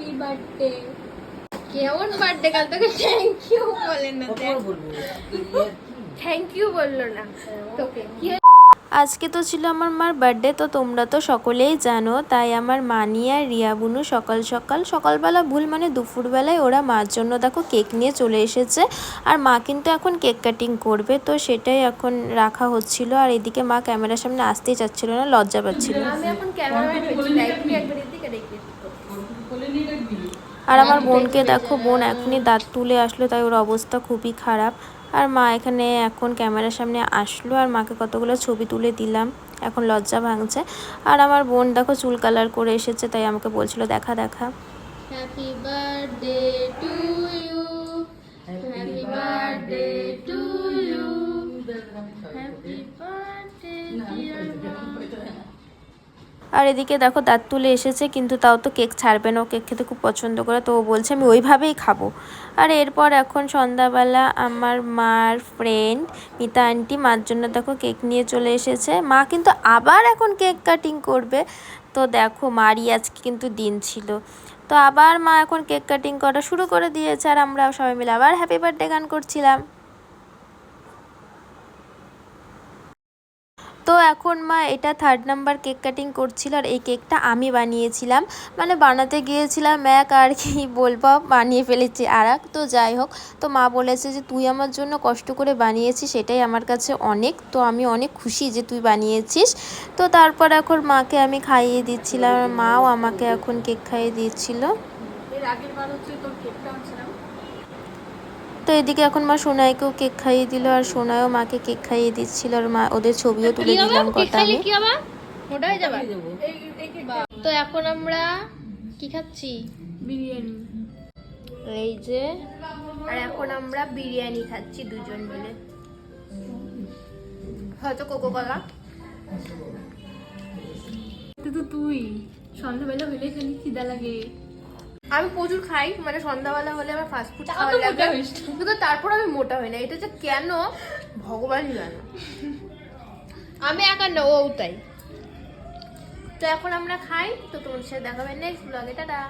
Happy birthday. কেমন birthday কাল তোকে থ্যাংক ইউ বলেন না, থ্যাংক ইউ বললো না তোকে। কি আজকে তো ছিল আমার মার বার্থডে, তো তোমরা তো সকলেই জানো। তাই আমার মানি আর রিয়া বুনু সকালবেলা ভুল মানে দুপুরবেলায় ওরা মার জন্য দেখো কেক নিয়ে চলে এসেছে। আর মা কিন্তু এখন কেক কাটিং করবে, তো সেটাই এখন রাখা হচ্ছিল। আর এদিকে মা ক্যামেরার সামনে আসতেই চাচ্ছিল না, লজ্জা পাচ্ছিল। আমি এখন ক্যামেরাম্যান হয়েছি, লাইট তুমি একবার এদিকে রেখে। আর আমার বোনকে দেখো, বোন এখনই দাঁত তুলে আসলো, তাই ওর অবস্থা খুবই খারাপ। আর মা এখানে এখন ক্যামেরার সামনে আসলো, আর মাকে কতগুলো ছবি তুলে দিলাম, এখন লজ্জা ভাঙছে। আর আমার বোন দেখো চুল কালার করে এসেছে, তাই আমাকে বলছিল দেখা দেখা। Happy birthday to you, happy birthday to you, happy birthday dear মা। আর এদিকে দেখো দাঁত তুলে এসেছে, কিন্তু তাও তো কেক ছাড়বে না, ও কেক খেতে খুব পছন্দ করে, তো ও বলছে আমি ওইভাবেই খাবো। আর এরপর এখন সন্ধ্যাবেলা আমার মার ফ্রেন্ড মিতা আন্টি মার জন্য দেখো কেক নিয়ে চলে এসেছে। মা কিন্তু আবার এখন কেক কাটিং করবে, তো দেখো মারই আজকে কিন্তু দিন ছিল, তো আবার মা এখন কেক কাটিং করা শুরু করে দিয়েছে। আর আমরা সবাই মিলে আবার হ্যাপি বার্থডে গান করছিলাম। তো এখন মা এটা 3rd নাম্বার কেক কাটিং করছিল, আর এই কেকটা আমি বানিয়েছিলাম, মানে বানাতে গিয়েছিলাম এক, আর কি বলবো বানিয়ে ফেলেছি আর এক। তো যাই হোক, তো মা বলেছে যে তুই আমার জন্য কষ্ট করে বানিয়েছিস, সেটাই আমার কাছে অনেক, তো আমি অনেক খুশি যে তুই বানিয়েছিস। তো তারপর এখন মাকে আমি খাইয়ে দিচ্ছিলাম, আর মাও আমাকে এখন কেক খাইয়ে দিচ্ছিল। এর আগের বার হচ্ছে তোর কেকটা হচ্ছে না। তো এদিকে এখন মা সোনাইকেও কেক খাইয়ে দিল, আর সোনাইও মাকে কেক খাইয়ে দিচ্ছিল, আর মা ওদের ছবিও তুলে দিলাম কটা আমি। কি হবে? মোটা হয়ে যাবে। তো এখন আমরা কি খাচ্ছি? বিরিয়ানি। এই যে, আর এখন আমরা বিরিয়ানি খাচ্ছি দুজন মিলে, হয়তো কোকো কলা। তো তুই সন্ধ্যাবেলা হলে খালি খিদা লাগে। আমি প্রচুর খাই, মানে সন্ধ্যাবেলা হলে আমার ফাস্টফুড খাওয়া লাগে, কিন্তু তারপর আমি মোটা হই না, এটা যে কেন ভগবানই জানে। আমি একা না, ও তাই। তো এখন আমরা খাই, তো তোমার সাথে দেখাবে নেক্সট ব্লগে। টাটা।